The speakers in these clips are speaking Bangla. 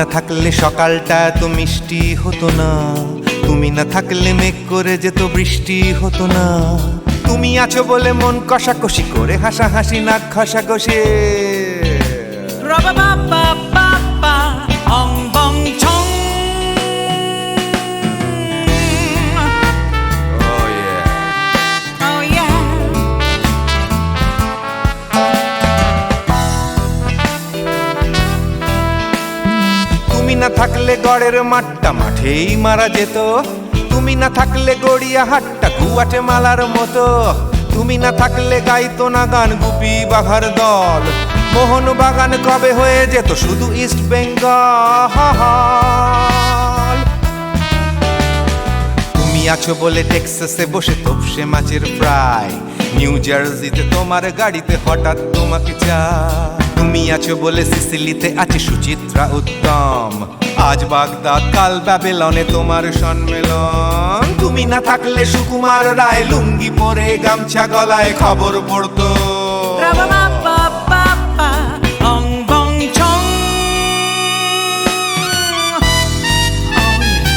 না থাকলে সকালটা এত মিষ্টি হতো না, তুমি না থাকলে মেঘ করে যেত বৃষ্টি হতো না। তুমি আছো বলে মন কষাকষি করে হাসাহাসি নাক ঘষাঘষি। Ra-ba-ba-ba-ba-ba, ong bong chong. Oh yeah. Oh yeah. তুমি না থাকলে গড়ের মাঠটা মাঠেই মারা যেত, তুমি না থাকলে গড়িয়া হাটটা গুয়াটে মালার মতো। তুমি না থাকলে গাইতো না গান গুপি বাঘার দল, মোহন বাগান কবে হয়ে যেত শুধু ইস্ট বেঙ্গল। তুমি আছো বলে টেক্সাসে বসে তপসে মাছের ফ্রাই, নিউ জার্সিতে তোমার গাড়িতে হঠাৎ তোমাকে চাই। তুমি আছো বলে সিসিলিতে আছে সুচিত্রা উত্তম, আজ বাগদাদ কাল ব্যাবিলনে তোমার সম্মেলন। তুমি না থাকলে সুকুমার রায় লুঙ্গি পরে গামছা গলায় খবর পড়তো। Ra-ba-ba-ba-ba-ba, ong bong chong. Oh yeah.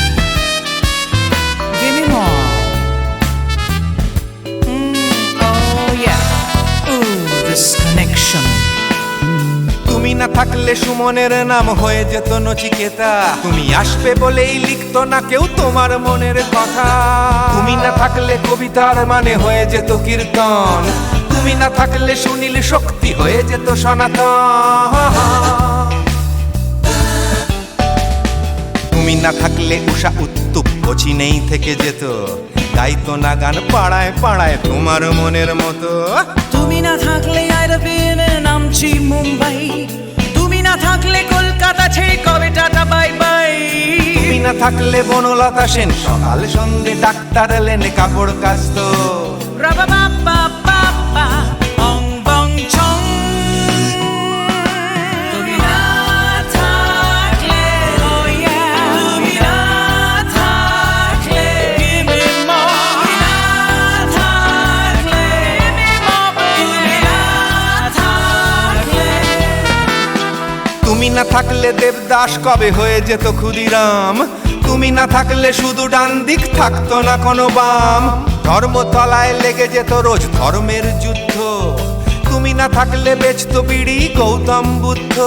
Give me more. Oh yeah. Ooh, this connection. তুমি না থাকলে সুমনের নাম হয়ে যেত নচিকেতা, তুমি আসবে বলেই লিখতো না কেউ তোমার মনের কথা। তুমি না থাকলে কবিতার মানে হয়ে যেত কীর্তন, তুমি না থাকলে সুনীল শক্তি হয়ে যেত সনাতন। তুমি না থাকলে উষা উত্তুপ নেই থেকে যেত, গাইতো না গান পাড়ায় পাড়ায় তোমার মনের মতো। তুমি না থাকলে আইরবিনে নামছি মুম্বাই, তুমি না থাকলে কলকাতা ছেড়ে কবে টাটা বাই বাই। তুমি না থাকলে বনলতা সেন সকাল সন্ধে ডাক্তার লেনে কাপড় কাচতো। Ra-ba-ba-ba-ba-ba, ong bong chong. তুমি না থাকলে, oh yeah. তুমি না থাকলে, give me more. তুমি না থাকলে, give me more. তুমি না থাকলে. তুমি না থাকলে দেবদাস কবে হয়ে যেত ক্ষুদিরাম, তুমি না থাকলে শুধু ডান দিক থাকতো না কোনো বাম। ধর্মতলায় লেগে যেত রোজ ধর্মের যুদ্ধ, তুমি না থাকলে বেচতো বিড়ি গৌতম বুদ্ধ।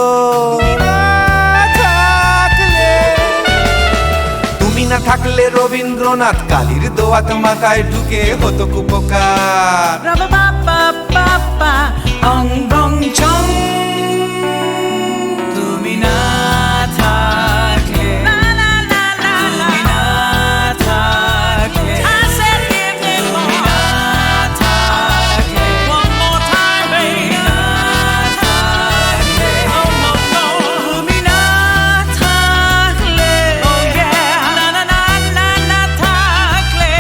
তুমি না থাকলে রবীন্দ্রনাথ কালীর দোয়াত মাথায় ঢুকে হতো কুপকার। Ra-ba-ba-ba-ba-ba, ong bong chong. তুমি না থাকলে, la la la la la. তুমি না থাকলে, I said give me more. তুমি না থাকলে, one more time baby. তুমি না থাকলে, oh no no. তুমি না থাকলে, oh yeah. না না না না না থাকলে,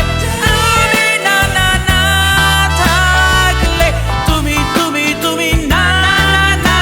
তুমি না না না থাকলে, তুমি না না না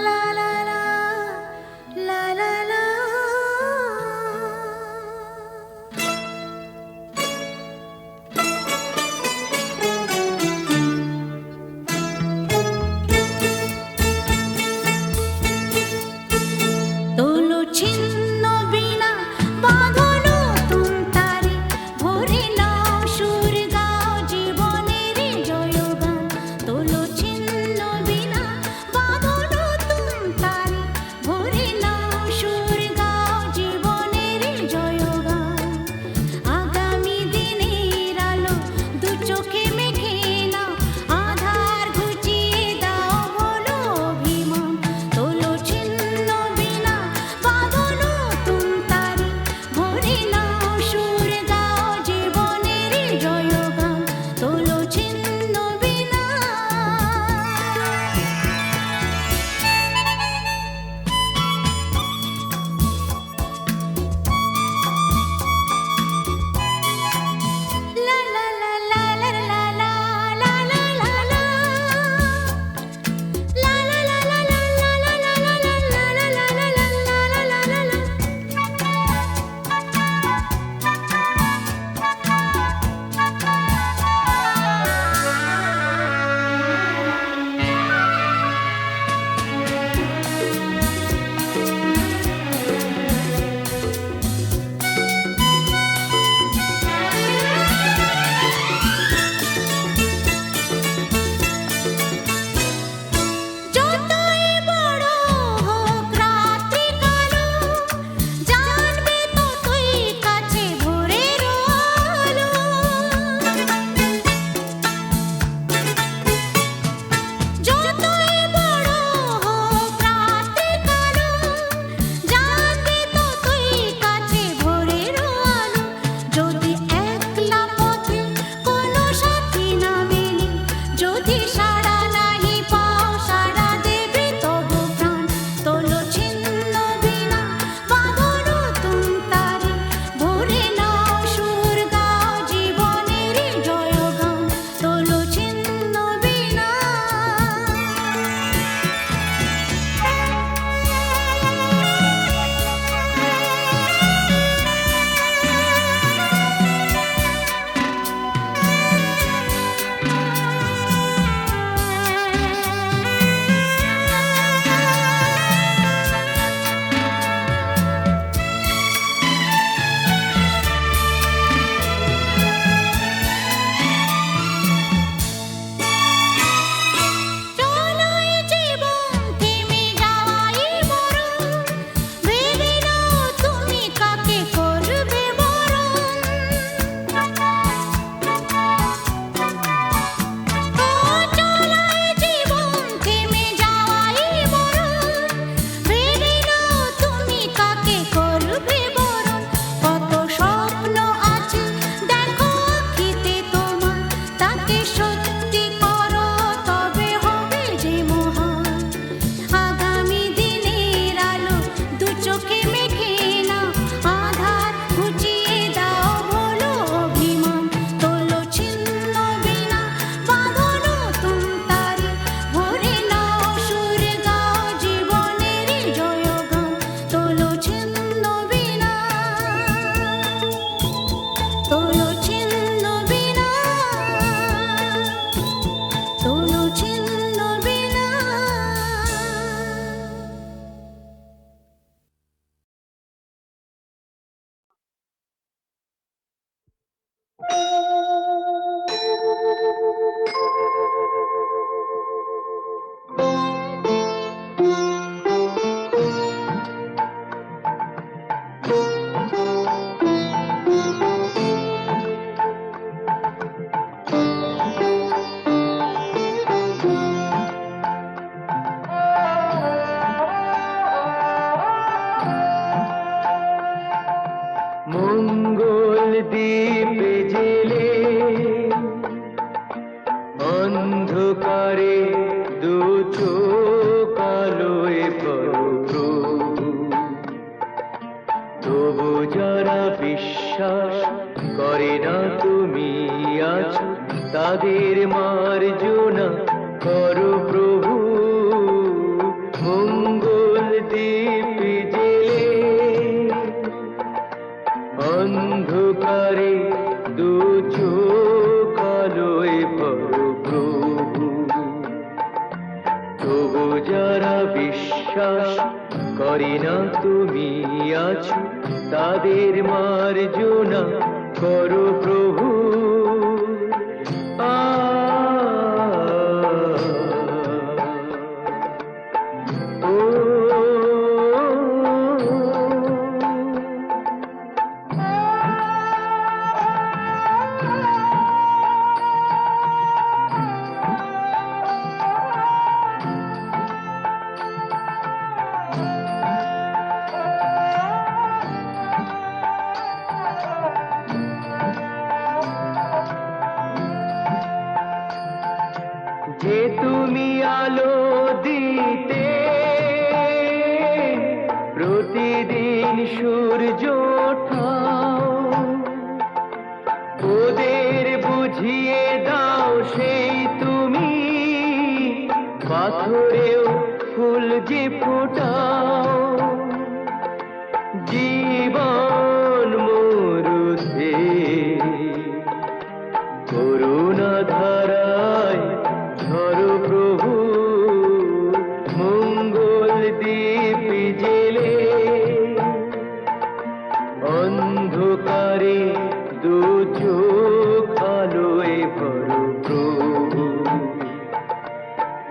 la la la la la la. তোলো ছিন্ন বিনা বাঁধো নতুন তারে ভরে নাও সুর গাও জীবনের জয়গান। তোলো ছিন্ন বিনা বাঁধো নতুন তারে ভরে নাও সুর গাও জীবনের জয়গান। আগামী দিনের আলো দু চোখে মেঘে নাও আধার ঘুচিয়ে দাও বলো অভিমান। তোলো ছিন্ন বিনা বাঁধো নতুন তারে ভরে নাও সুর গাও জীবনের জয়গান। তোলো ছিন্ন বিনা। La la la la la la la la la la la. La la la la la la la la la la la la la la la la. যতই বড় হোক রাত্রি কালো জানবে ততই কাছে ভোরের আলো। যতই বড় হোক রাত্রি কালো জানবে ততই কাছে ভোরের আলো। যদি একলা পথে কোনো সাথী না মেলে যদি সাড়া নাহি পাও সাড়া দেবে তবু প্রাণ। তোলো ছিন্ন বিনা বাঁধো নতুন তারে ভরে নাও সুর গাও জীবনের জয়গান। তোলো ছিন্ন বিনা। চলো এই জীবন থেমে যাওয়াই বরণ ভেবে নাও তুমি কাকে করবে বরণ। ও চলো এই জীবন থেমে যাওয়াই বরণ ভেবে নাও তুমি কাকে করবে বরণ। কত স্বপ্ন আছে দেখো আঁখিতে তোমার তাকে সত্যি করো তবে হবে যে মহান। আগামী দিনের আলো দু চোখে মেঘে নাও আধার ঘুচিয়ে দাও বলো অভিমান। তোলো ছিন্ন বিনা বাঁধো নতুন তারে ভরে নাও সুর গাও জীবনের জয়গান। তোলো ছিন্ন বিনা। তোলো ছিন্ন বিনা। তোলো ছিন্ন বিনা। মঙ্গল দ্বীপে জেলে অন্ধকারে দু চোখ আলোয় প্রভু। তবু যারা বিশ্বাস করে না তুমি আছো তাদের মার্জনা করো প্রভু। তবু যারা বিশ্বাস করে না তুমি আছো, তাদের মার্জনা করো প্রভু। আ ও যে তুমি আলো দিতে প্রতিদিন সূর্য ওঠাও, ওদের বুঝিয়ে দাও সেই তুমি পাথরেও ফুল যে ফোটাও। জীবন মরুতে করুণা ধারায় ধরো প্রভু, মঙ্গল দ্বীপ জেলে অন্ধকারে দু চোখ আলোয় ভরো প্রভু।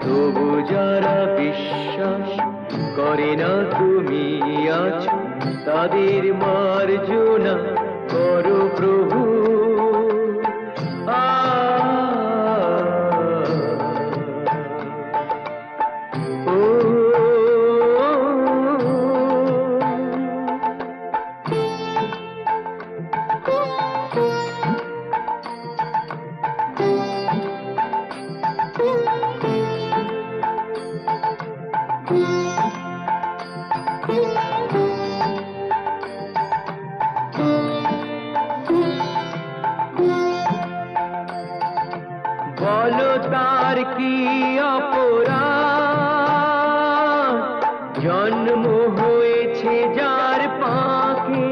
তবু যারা বিশ্বাস করে না তুমি আছো, তাদের মার্জনা করো প্রভু। আ ও বলো তার কি অপরাধ, জন্ম হয়েছে যার পাকে,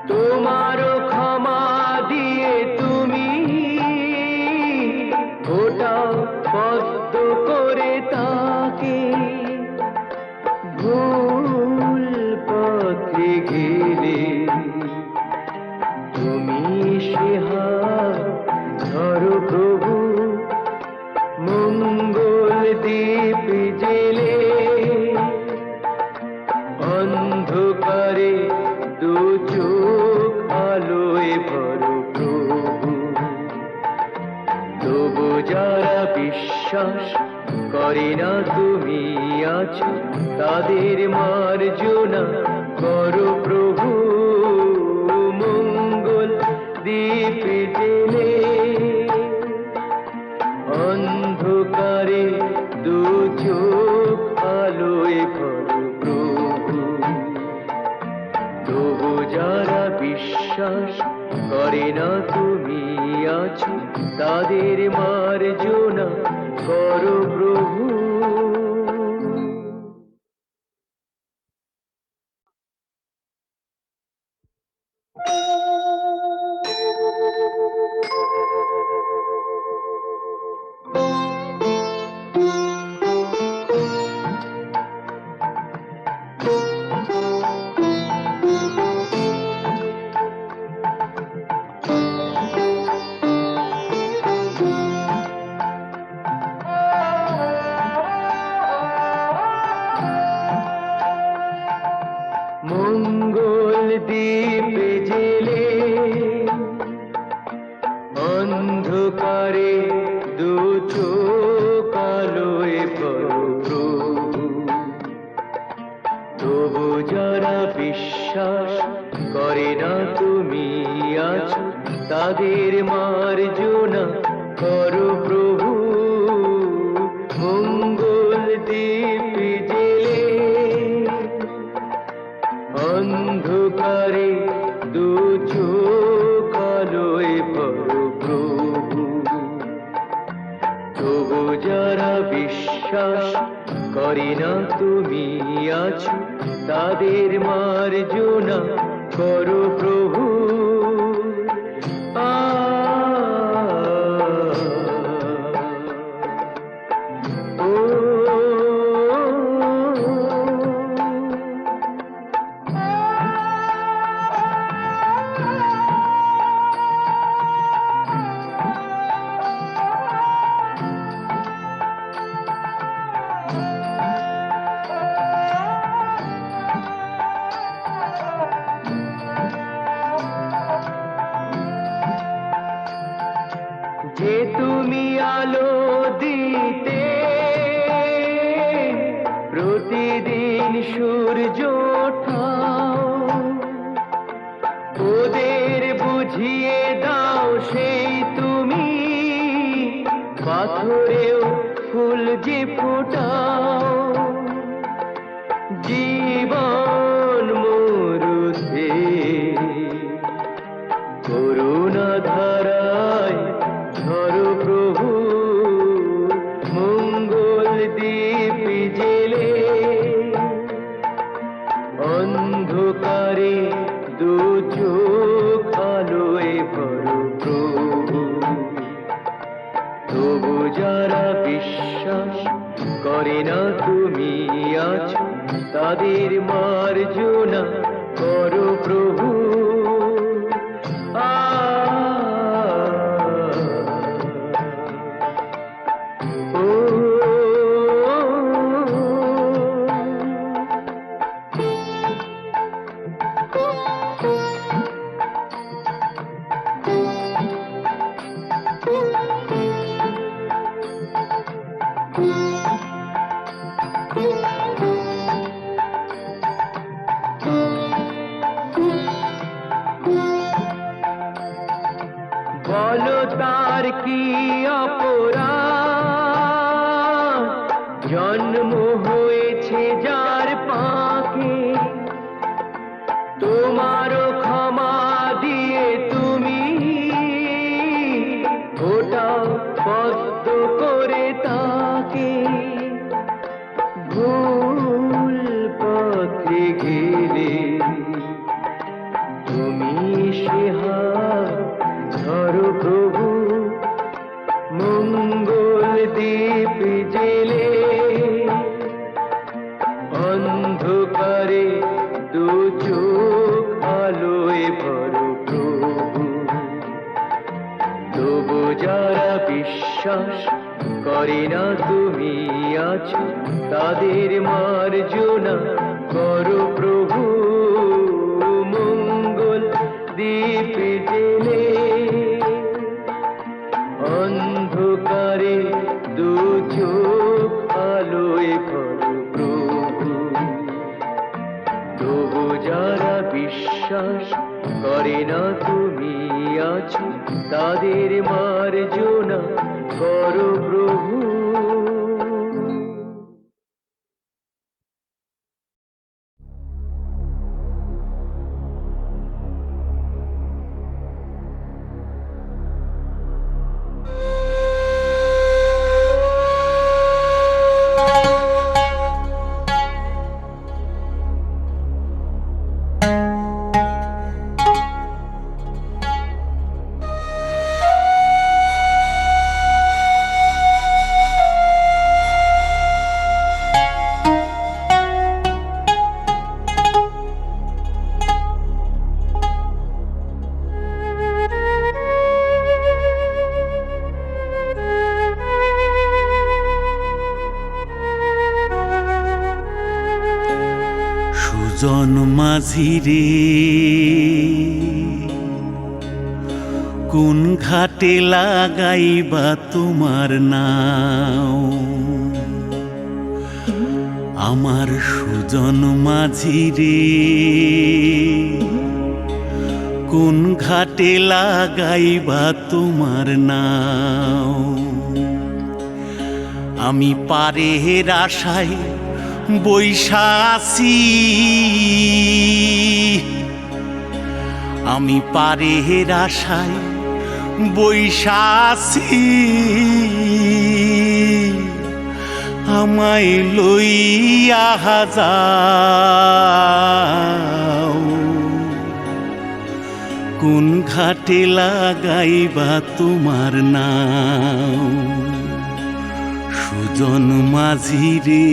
তোমারও ক্ষমা দিয়ে তুমি ওটাও পদ্ম করে তাকে। ভুল পথে গেলে তুমি সে হাত ধরো প্রভু, মঙ্গল দ্বীপ জেলে অন্ধকারে দু চোখ আলোয় ভরো প্রভু। তবু যারা বিশ্বাস করে না তুমি আছো, তাদের মার্জনা করো প্রভু, মঙ্গল দ্বীপ জেলে অন্ধকারে দু চোখ আলোয় ভরো প্রভু। তবু যারা বিশ্বাস করে না তুমি আছো, তাদের মার্জনা করো প্রভু। মঙ্গল দ্বীপ জেলে অন্ধকারে দু চোখ আলোয় ভরো প্রভু। তবু যারা বিশ্বাস করে না তুমি আছো, তাদের মার্জনা করো প্রভু, মঙ্গল দ্বীপ জেলে অন্ধকারে দু চোখ আলোয় ভরো প্রভু। তবু যারা বিশ্বাস করে না তুমি আছো, তাদের মার্জনা করো প্রভু। আ ও সূর্য ওঠাও, ওদের বুঝিয়ে দাও সেই তুমি, পাথরেও ফুল যে ফোটাও, জীবন মরুতে করুণা ধারায় ধরো প্রভু, মঙ্গল দীপ জেলে অন্ধকারে দু চোখ আলোয় ভরো প্রভু। তবু যারা বিশ্বাস করে না তুমি আছো, তাদের মার্জনা করো প্রভু। বলো তার কি অপরাধ, জন্ম হয়েছে যার পাকে, তোমারও ক্ষমা দিয়ে তুমি ওটাও পদ্ম করে তাকে। ভুল পথে গেলে তুমি সে হাত ধরো প্রভু, মঙ্গল দীপ জেলে অন্ধকারে দু চোখ আলোয় ভরো প্রভু। তবু যারা বিশ্বাস করে না তুমি আছো, তাদের মার্জনা করো প্রভু, মঙ্গল দীপ জেলে অন্ধকারে দু চোখ আলোয় ভরো প্রভু। তবু যারা বিশ্বাস করে না তুমি আছো, তাদের মার্জনা করো প্রভু। সুজন মাঝি রে, কোন ঘাটে লাগাইবা তোমার নাও? আমার সুজন মাঝি রে, কোন ঘাটে লাগাইবা তোমার নাও? আমি পারের আশায় বৈশা আছি, আমি পারের আশায় বৈশা আছি, আমায় লইয়া যাও। কোন ঘাটে লাগাইবা তোমার নাও? সুজন মাঝি রে,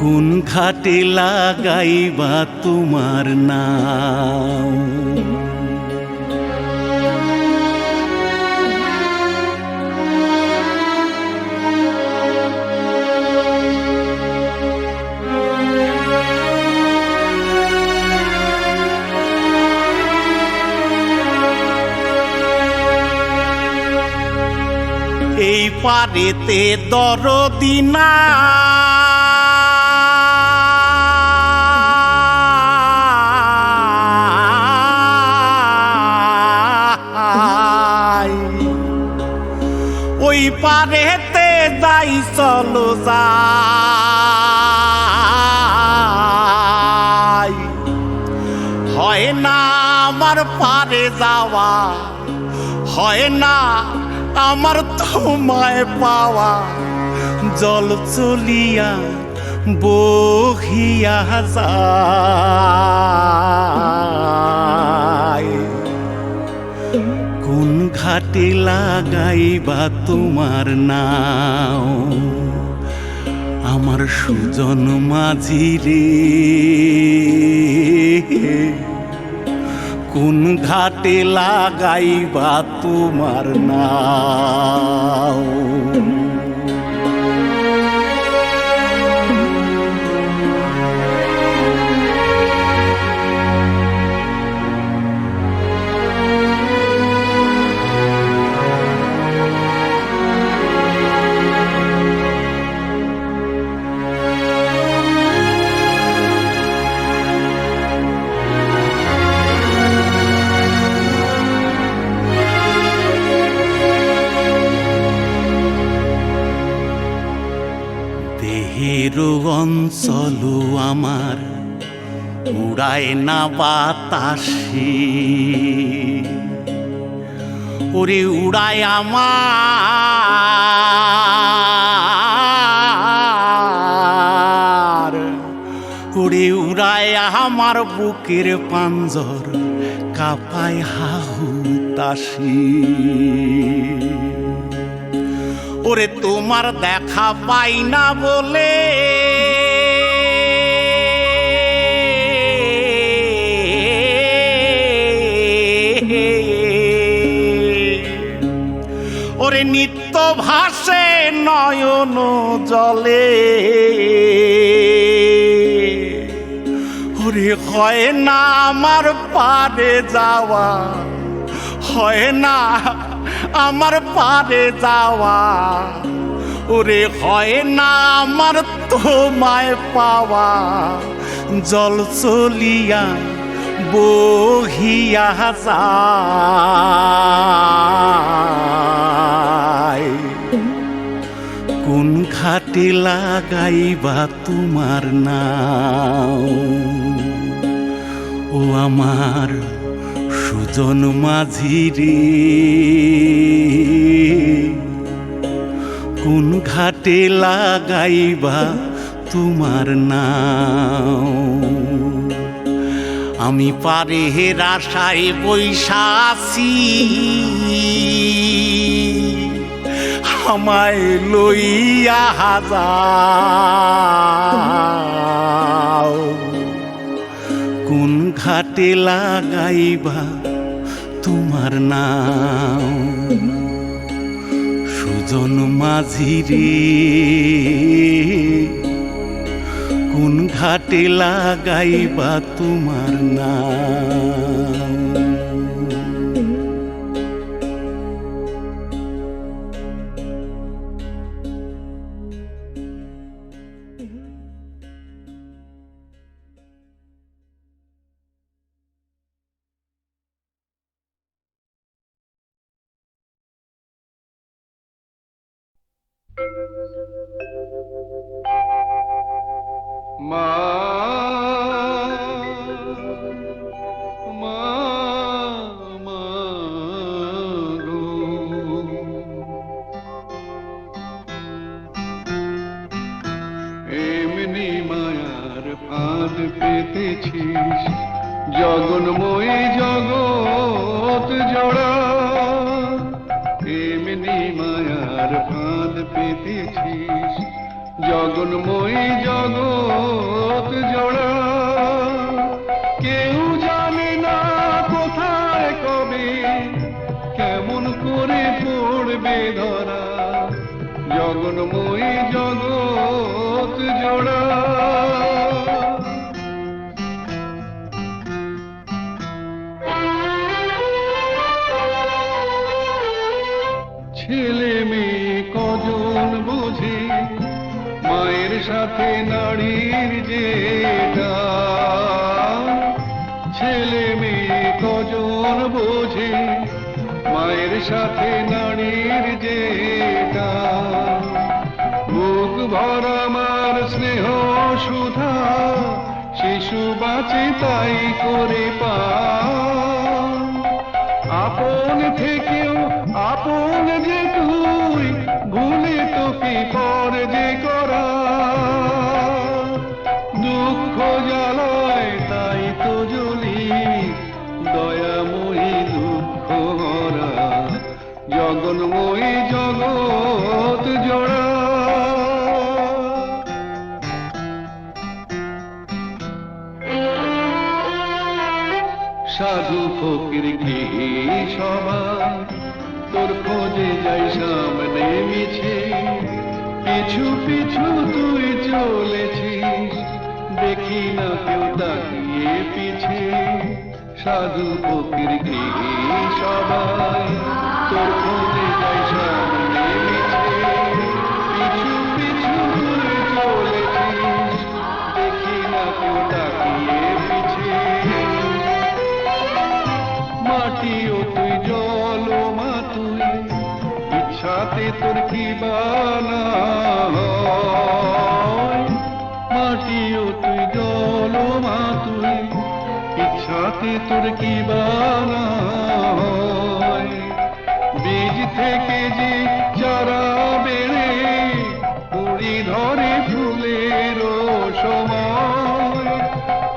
কোন ঘাটে লাগাইবা তোমার নাও? এই পারেতে দরদি না ওই পারেতে যাই চলো যাই হয় না আমার পারে যাওয়া হয় না আমার তোমায় পাওয়া জল চলিয়া বহিয়া যায় কোন ঘাটে লাগাইবা তোমার নাও আমার সুজন মাঝি রে কোন ঘাটে লাগাইবা তোমার নাও দেহেরও অঞ্চল আমার উড়ায় না বাতাসে ওরে উড়ায় আমার ওরে উড়ায় আমার বুকের পাঞ্জর কাঁপায় হাহুতাসি ওরে তোমার দেখা পাই না বলে ওরে নিত্য ভাসে নয়ন জলে ওরে হয় না আমার পারে যাওয়া হয় না আমার পারে যাওয়া ওরে হয় না আমার তোমায় পাওয়া জল চলিয়া বহিয়া যায় কোন ঘাটে লাগাইবা তোমার নাও ও আমার সুজন মাঝি রে কোন ঘাটে লাগাইবা তোমার নাও আমি পারে আশায় বৈশাসি আমায় লইয়া যাও কোন ঘাটে লাগাইবা তোমার নাও সুজন মাঝি রে কোন ঘাটে লাগাইবা তোমার নাও মা মা মা গো এমনি মায়ার ফাঁদ পেতেছিস জগন্ময়ী জগৎ জোড়া এমনি মায়ার ফাঁদ পেতেছিস জগন্ময়ী জগৎ জোড়া কেউ জানে না কোথায় কবে কেমন করে পড়বে ধরা জগন্ময়ী জগৎ জোড়া ছেলে মেয়ে সাথে নারীর যে টান, ছেলে মেয়ে কজন বোঝে মায়ের সাথে নারীর যে টান। বুক ভরা মার স্নেহ সুধা শিশু বাঁচে তাই করে পান। আপন থেকেও আপন যে তুই, ভুলে তোকে পর যে করা। দুঃখ জ্বালায় তাই তো জ্বলি, দয়াময়ী দুঃখ হরা, জগন্ময়ী জগৎ জোড়া। সাধু ফকির কি সবাই তোর খোঁজে যাই সামনে মিছে, পিছু পিছু তুই চলেছিস, দেখি না কেউ তাকিয়ে পিছে। সাধু ফকির কি সবাই তোর খোঁজে যাই সামনে মিছে, পিছু পিছু তুই চলেছিস, দেখি না কেউ তাকিয়ে পিছে। মাটিও তুই জল মা তুই, ইচ্ছাতে তোর কি বানা হয়। মাটিও তুই জল মা তুই, ইচ্ছাতে তোর কি বানা হয়। বীজ থেকে যে চারা বেড়ে কুড়ি ধরে ফুলের সময়,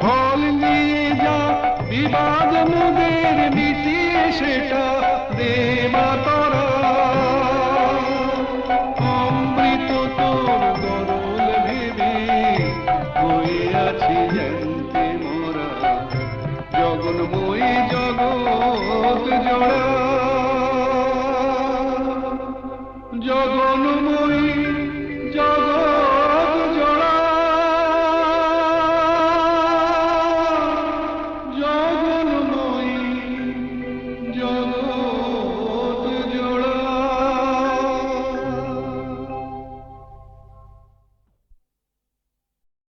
ফল নিয়ে যা বিবাদ মোদের মিটিয়ে সেটা